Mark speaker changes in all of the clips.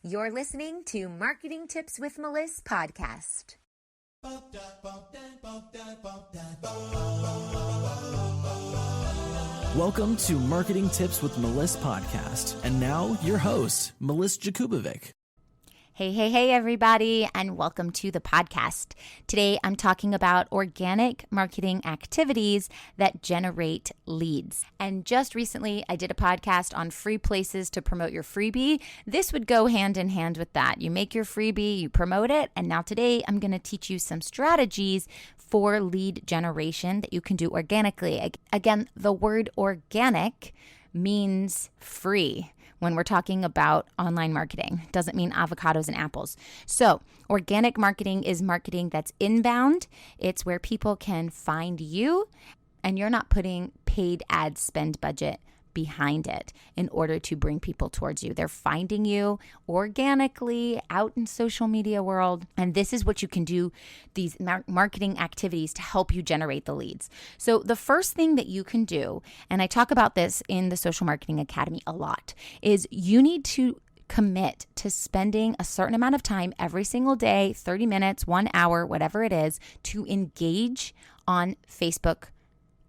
Speaker 1: You're listening to Marketing Tips with Meliss podcast.
Speaker 2: Welcome to Marketing Tips with Meliss podcast. And now your host, Meliss-Ep.
Speaker 3: Hey, everybody, and welcome to the podcast. Today, I'm talking about organic marketing activities that generate leads. And just recently, I did a podcast on free places to promote your freebie. This would go hand in hand with that. You make your freebie, you promote it, and now today, I'm going to teach you some strategies for lead generation that you can do organically. Again, the word organic means free. When we're talking about online marketing, doesn't mean avocados and apples. So organic marketing is marketing that's inbound. It's where people can find you and you're not putting paid ad spend budget behind it in order to bring people towards you. They're finding you organically out in social media world. And this is what you can do, these marketing activities to help you generate the leads. So the first thing that you can do, and I talk about this in the Social Marketing Academy a lot, is you need to commit to spending a certain amount of time every single day, 30 minutes, 1 hour, whatever it is, to engage on Facebook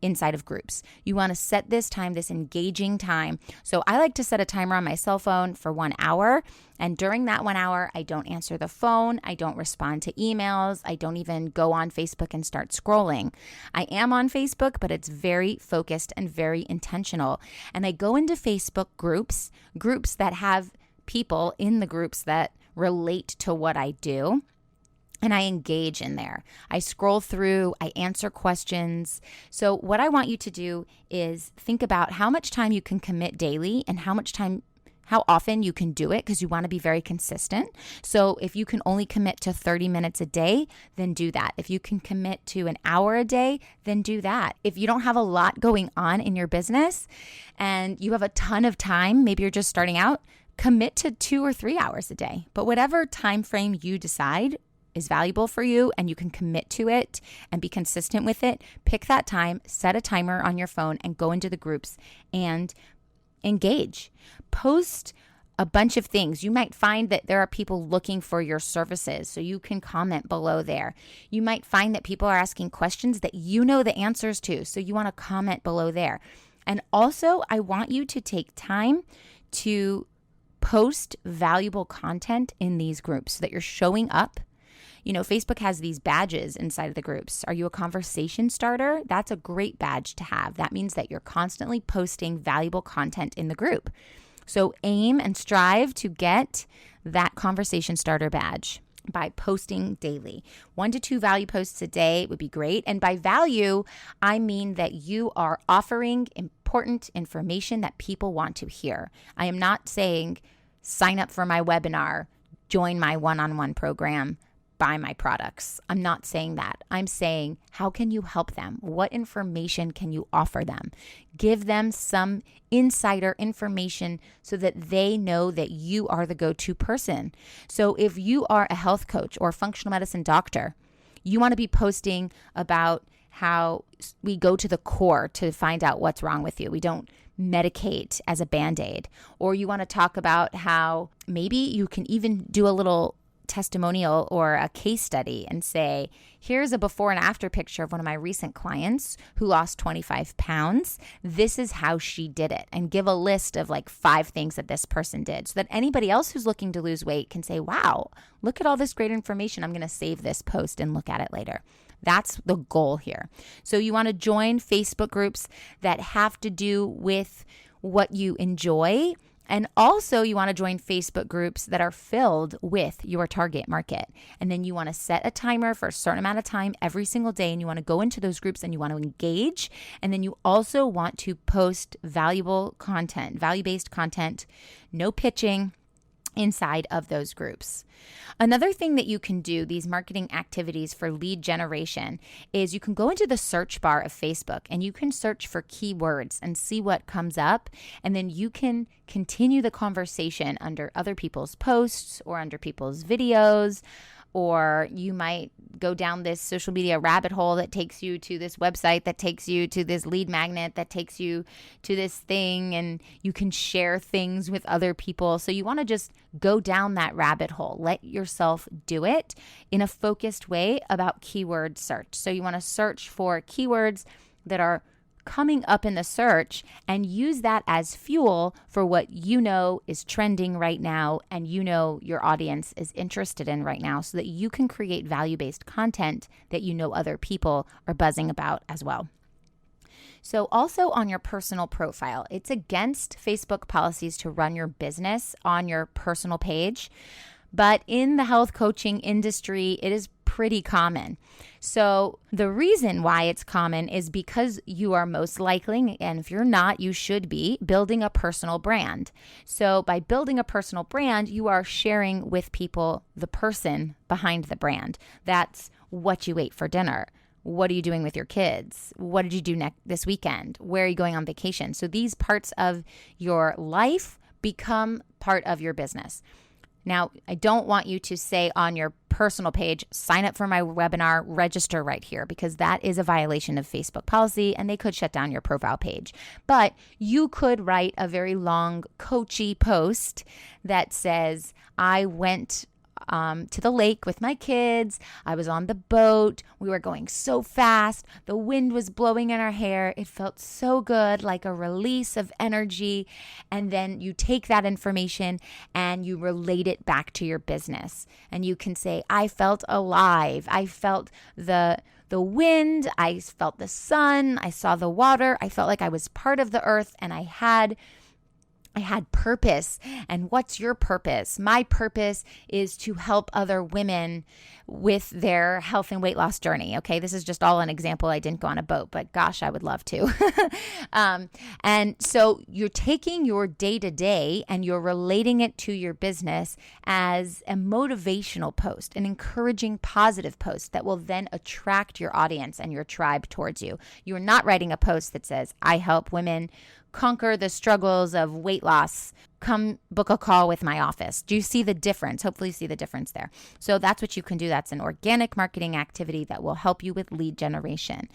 Speaker 3: inside of groups. You want to set this time, this engaging time. So I like to set a timer on my cell phone for 1 hour. And during that 1 hour, I don't answer the phone. I don't respond to emails. I don't even go on Facebook and start scrolling. I am on Facebook, but it's very focused and very intentional. And I go into Facebook groups that have people in the groups that relate to what I do. And I engage in there. I scroll through, I answer questions. So what I want you to do is think about how much time you can commit daily and how often you can do it, because you want to be very consistent. So if you can only commit to 30 minutes a day, then do that. If you can commit to an hour a day, then do that. If you don't have a lot going on in your business and you have a ton of time, maybe you're just starting out, commit to 2 or 3 hours a day. But whatever time frame you decide is valuable for you and you can commit to it and be consistent with it, pick that time, set a timer on your phone and go into the groups and engage. Post a bunch of things. You might find that there are people looking for your services, so you can comment below there. You might find that people are asking questions that you know the answers to, so you want to comment below there. And also, I want you to take time to post valuable content in these groups so that you're showing up. You know, Facebook has these badges inside of the groups. Are you a conversation starter? That's a great badge to have. That means that you're constantly posting valuable content in the group. So aim and strive to get that conversation starter badge by posting daily. 1 to 2 value posts a day would be great. And by value, I mean that you are offering important information that people want to hear. I am not saying sign up for my webinar, join my one-on-one program, buy my products. I'm not saying that. I'm saying, how can you help them? What information can you offer them? Give them some insider information so that they know that you are the go-to person. So if you are a health coach or a functional medicine doctor, you want to be posting about how we go to the core to find out what's wrong with you. We don't medicate as a Band-Aid. Or you want to talk about how maybe you can even do a little testimonial or a case study and say, here's a before and after picture of one of my recent clients who lost 25 pounds. This is how she did it, and give a list of like 5 things that this person did so that anybody else who's looking to lose weight can say, wow, look at all this great information. I'm going to save this post and look at it later. That's the goal here. So you want to join Facebook groups that have to do with what you enjoy. And also you want to join Facebook groups that are filled with your target market. And then you want to set a timer for a certain amount of time every single day. And you want to go into those groups and you want to engage. And then you also want to post valuable content, value-based content, no pitching, inside of those groups. Another thing that you can do, these marketing activities for lead generation, is you can go into the search bar of Facebook and you can search for keywords and see what comes up. And then you can continue the conversation under other people's posts or under people's videos or you might go down this social media rabbit hole that takes you to this website, that takes you to this lead magnet, that takes you to this thing, and you can share things with other people. So you want to just go down that rabbit hole. Let yourself do it in a focused way about keyword search. So you want to search for keywords that are coming up in the search and use that as fuel for what you know is trending right now and you know your audience is interested in right now, so that you can create value-based content that you know other people are buzzing about as well. So also on your personal profile, it's against Facebook policies to run your business on your personal page, but in the health coaching industry, it is pretty common. So the reason why it's common is because you are most likely, and if you're not, you should be, building a personal brand. So by building a personal brand, you are sharing with people the person behind the brand. That's what you ate for dinner. What are you doing with your kids? What did you do this weekend? Where are you going on vacation? So these parts of your life become part of your business. Now, I don't want you to say on your personal page, sign up for my webinar, register right here, because that is a violation of Facebook policy and they could shut down your profile page. But you could write a very long coachy post that says, I went to the lake with my kids. I was on the boat. We were going so fast. The wind was blowing in our hair. It felt so good, like a release of energy. And then you take that information and you relate it back to your business. And you can say, I felt alive. I felt the wind. I felt the sun. I saw the water. I felt like I was part of the earth, and I had purpose. And what's your purpose? My purpose is to help other women with their health and weight loss journey. Okay, this is just all an example. I didn't go on a boat, but gosh, I would love to. And so you're taking your day-to-day and you're relating it to your business as a motivational post, an encouraging, positive post that will then attract your audience and your tribe towards you. You're not writing a post that says, I help women conquer the struggles of weight loss. Come book a call with my office. Do you see the difference? Hopefully you see the difference there. So that's what you can do. That's an organic marketing activity that will help you with lead generation.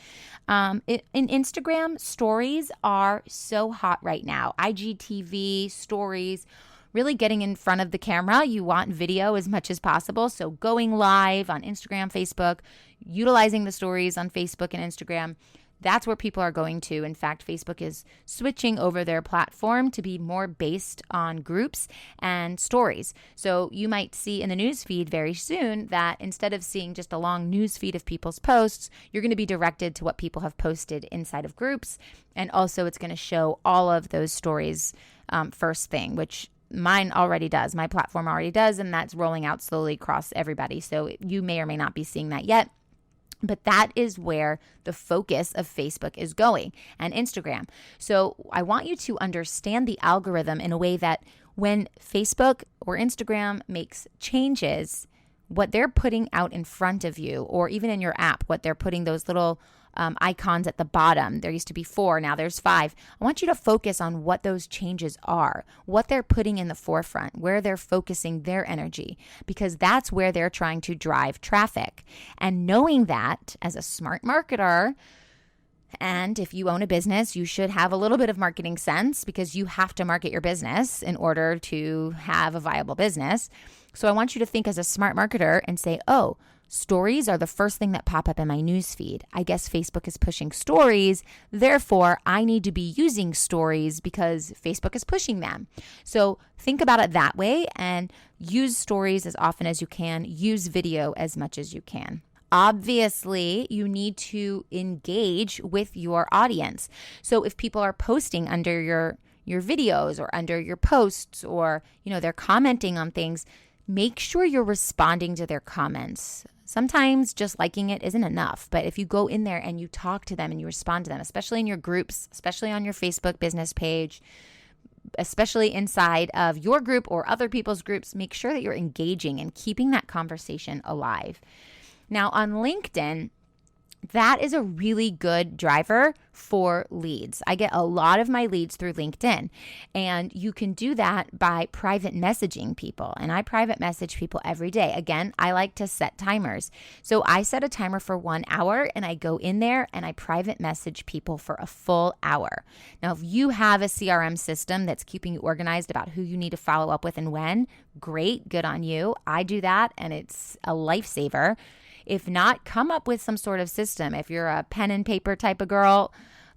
Speaker 3: In Instagram, stories are so hot right now. IGTV, stories, really getting in front of the camera. You want video as much as possible. So going live on Instagram, Facebook, utilizing the stories on Facebook and Instagram, that's where people are going to. In fact, Facebook is switching over their platform to be more based on groups and stories. So you might see in the newsfeed very soon that instead of seeing just a long newsfeed of people's posts, you're going to be directed to what people have posted inside of groups. And also it's going to show all of those stories first thing, which mine already does. My platform already does, and that's rolling out slowly across everybody. So you may or may not be seeing that yet. But that is where the focus of Facebook is going, and Instagram. So I want you to understand the algorithm in a way that when Facebook or Instagram makes changes, what they're putting out in front of you, or even in your app, what they're putting those little icons at the bottom. There used to be 4, now there's 5. I want you to focus on what those changes are, what they're putting in the forefront, where they're focusing their energy, because that's where they're trying to drive traffic. And knowing that as a smart marketer, and if you own a business, you should have a little bit of marketing sense, because you have to market your business in order to have a viable business. So I want you to think as a smart marketer and say, oh, stories are the first thing that pop up in my newsfeed. I guess Facebook is pushing stories. Therefore, I need to be using stories because Facebook is pushing them. So think about it that way and use stories as often as you can. Use video as much as you can. Obviously, you need to engage with your audience. So if people are posting under your videos or under your posts, or they're commenting on things, make sure you're responding to their comments. Sometimes just liking it isn't enough, but if you go in there and you talk to them and you respond to them, especially in your groups, especially on your Facebook business page, especially inside of your group or other people's groups, make sure that you're engaging and keeping that conversation alive. Now on LinkedIn, that is a really good driver for leads. I get a lot of my leads through LinkedIn, and you can do that by private messaging people. And I private message people every day. Again, I like to set timers. So I set a timer for 1 hour and I go in there and I private message people for a full hour. Now, if you have a CRM system that's keeping you organized about who you need to follow up with and when, great, good on you. I do that and it's a lifesaver. If not, come up with some sort of system. If you're a pen and paper type of girl,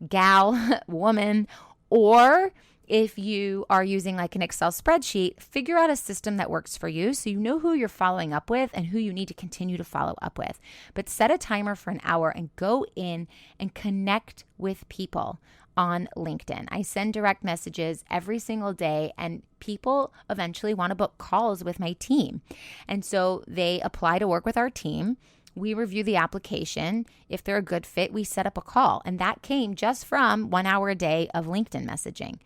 Speaker 3: gal, woman, or if you are using like an Excel spreadsheet, figure out a system that works for you so you know who you're following up with and who you need to continue to follow up with. But set a timer for an hour and go in and connect with people on LinkedIn. I send direct messages every single day, and people eventually want to book calls with my team. And so they apply to work with our team. We review the application. If they're a good fit, we set up a call. And that came just from 1 hour a day of LinkedIn messaging.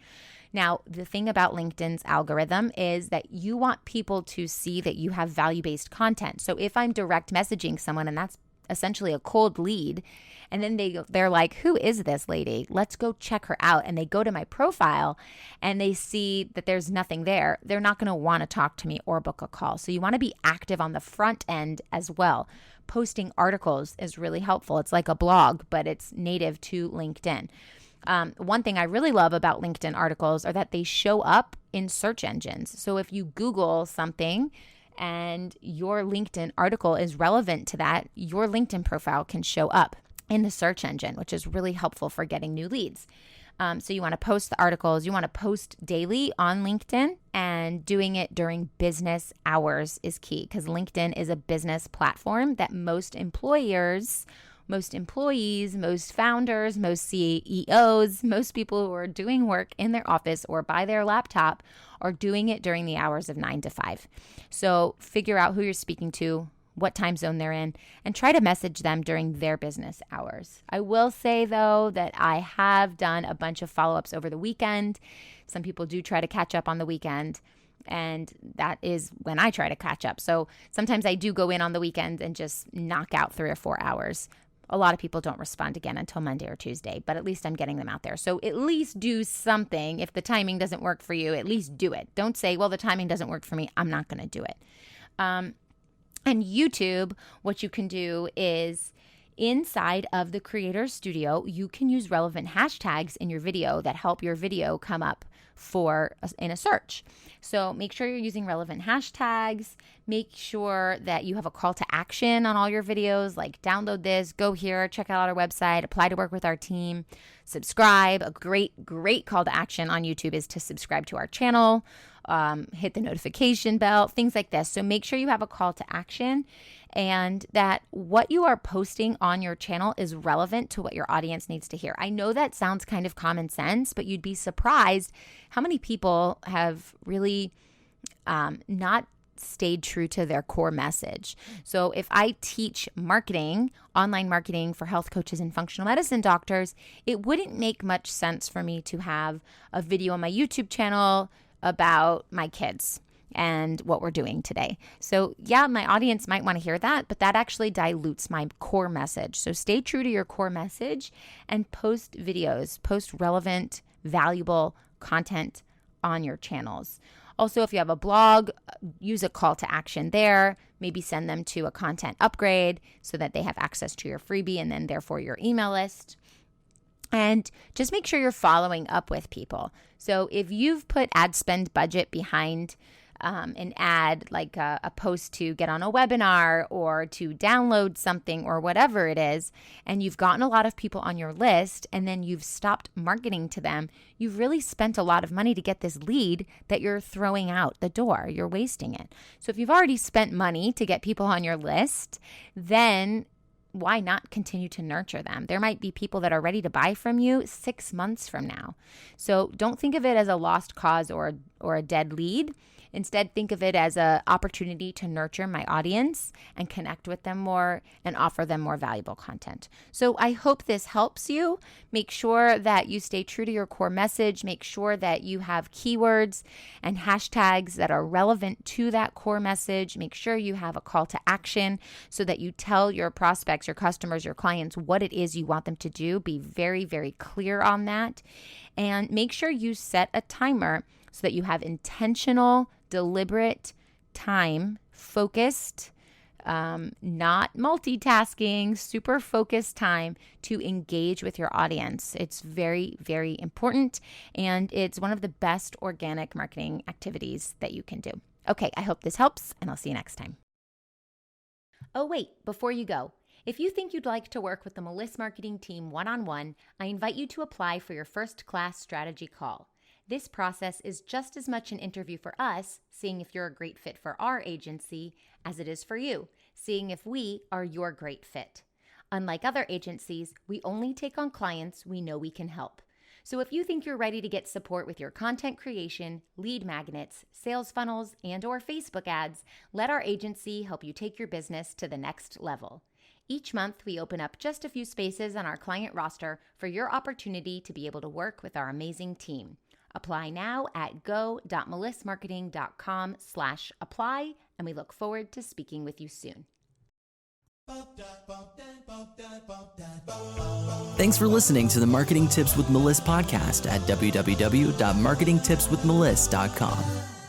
Speaker 3: Now, the thing about LinkedIn's algorithm is that you want people to see that you have value-based content. So if I'm direct messaging someone and that's essentially a cold lead, and then they're like, who is this lady? Let's go check her out. And they go to my profile and they see that there's nothing there. They're not going to want to talk to me or book a call. So you want to be active on the front end as well. Posting articles is really helpful. It's like a blog, but it's native to LinkedIn. One thing I really love about LinkedIn articles are that they show up in search engines. So if you Google something and your LinkedIn article is relevant to that, your LinkedIn profile can show up in the search engine, which is really helpful for getting new leads. So you want to post the articles, you want to post daily on LinkedIn, and doing it during business hours is key because LinkedIn is a business platform that most employers, most employees, most founders, most CEOs, most people who are doing work in their office or by their laptop are doing it during the hours of 9 to 5. So figure out who you're speaking to, what time zone they're in, and try to message them during their business hours. I will say, though, that I have done a bunch of follow-ups over the weekend. Some people do try to catch up on the weekend, and that is when I try to catch up. So sometimes I do go in on the weekend and just knock out 3 or 4 hours. A lot of people don't respond again until Monday or Tuesday, but at least I'm getting them out there. So at least do something. If the timing doesn't work for you, at least do it. Don't say, well, the timing doesn't work for me, I'm not going to do it. And YouTube, what you can do is inside of the Creator Studio, you can use relevant hashtags in your video that help your video come up in a search. So make sure you're using relevant hashtags. Make sure that you have a call to action on all your videos, like download this, go here, check out our website, apply to work with our team, subscribe. A great call to action on YouTube is to subscribe to our channel, hit the notification bell, things like this. So make sure you have a call to action and that what you are posting on your channel is relevant to what your audience needs to hear. I know that sounds kind of common sense, but you'd be surprised how many people have really not stayed true to their core message. So if I teach marketing, online marketing for health coaches and functional medicine doctors, it wouldn't make much sense for me to have a video on my YouTube channel about my kids and what we're doing today. So yeah, my audience might want to hear that, but that actually dilutes my core message. So stay true to your core message and post videos, post relevant, valuable content on your channels. Also, if you have a blog, use a call to action there. Maybe send them to a content upgrade so that they have access to your freebie and then therefore your email list. And just make sure you're following up with people. So if you've put ad spend budget behind an ad, like a post to get on a webinar or to download something or whatever it is, and you've gotten a lot of people on your list and then you've stopped marketing to them, you've really spent a lot of money to get this lead that you're throwing out the door. You're wasting it. So if you've already spent money to get people on your list, then why not continue to nurture them? There might be people that are ready to buy from you 6 months from now. So don't think of it as a lost cause or a dead lead. Instead, think of it as an opportunity to nurture my audience and connect with them more and offer them more valuable content. So I hope this helps you. Make sure that you stay true to your core message. Make sure that you have keywords and hashtags that are relevant to that core message. Make sure you have a call to action so that you tell your prospects, your customers, your clients what it is you want them to do. Be very, very clear on that. And make sure you set a timer so that you have intentional, deliberate time, focused, not multitasking, super focused time to engage with your audience. It's very, very important, and it's one of the best organic marketing activities that you can do. Okay, I hope this helps, and I'll see you next time. Oh, wait, before you go, if you think you'd like to work with the Meliss marketing team one-on-one, I invite you to apply for your first class strategy call. This process is just as much an interview for us, seeing if you're a great fit for our agency, as it is for you, seeing if we are your great fit. Unlike other agencies, we only take on clients we know we can help. So if you think you're ready to get support with your content creation, lead magnets, sales funnels, and/or Facebook ads, let our agency help you take your business to the next level. Each month, we open up just a few spaces on our client roster for your opportunity to be able to work with our amazing team. Apply now at go.melissmarketing.com/apply, and we look forward to speaking with you soon.
Speaker 2: Thanks for listening to the Marketing Tips with Meliss podcast at www.marketingtipswithmeliss.com.